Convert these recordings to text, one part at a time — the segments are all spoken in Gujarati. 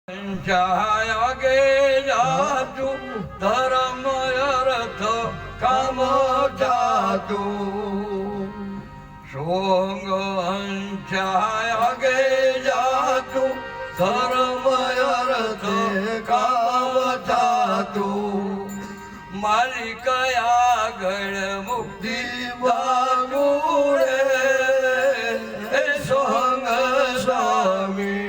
આગે જાતું ધર્મ અર્થ કામ જાતું સોંગ આગે જાતું ધર્મ અર્થ કામ જાતું માલિક આગળ મુક્તિ બાગુડે સોંગ સ્વામી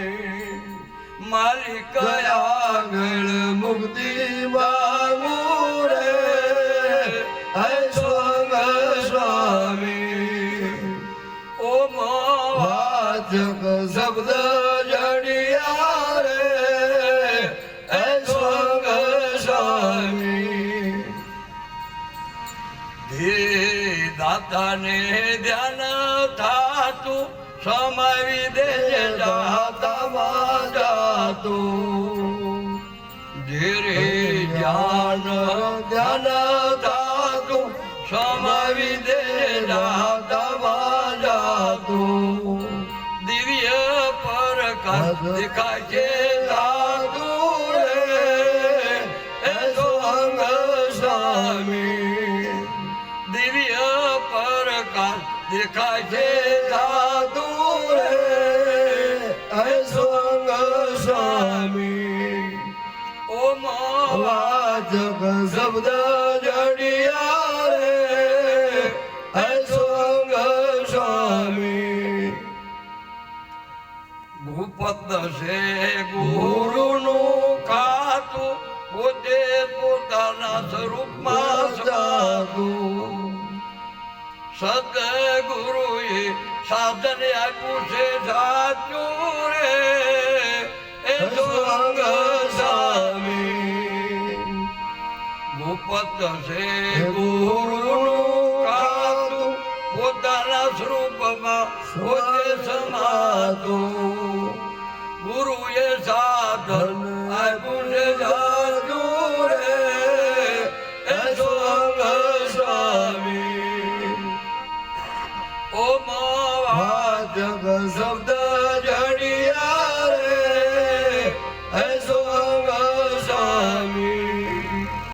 માલિક આગળ મુક્તિ બાગુડે સોંગ સ્વામી ઓમ વાચક શબ્દ જડિયા રે સોંગ સ્વામી દાતાને ધ્યાન થાતું સમાવી દેજે જાતામાં જાતું ધીરે ધ્યાન થાતું સમાવી દેજે જાતામાં જાતું દિવ્ય પ્રકાશ દેખાય છે જાતું રે સોંગ સ્વામી દિવ્ય પ્રકાશ દેખાય છે જાતું રે સોંગ સ્વામી ઓમ વાચક શબ્દ જડિયા રે સોંગ સ્વામી ભૂપત છે ગુરુનું ખાતું પોતે પોતાના સ્વરૂપમાં સાધું સદગુરુએ સાધન આપ્યું છે સાચું રે સોંગ સ્વામી ભૂપત છે ગુરુનું ખાતું પોતાના સ્વરૂપમાં પોતે સમાતું ગુરુએ સાધન આપ્યું છે સાચું રે સોંગ સ્વામી ઓમ વાચક શબ્દ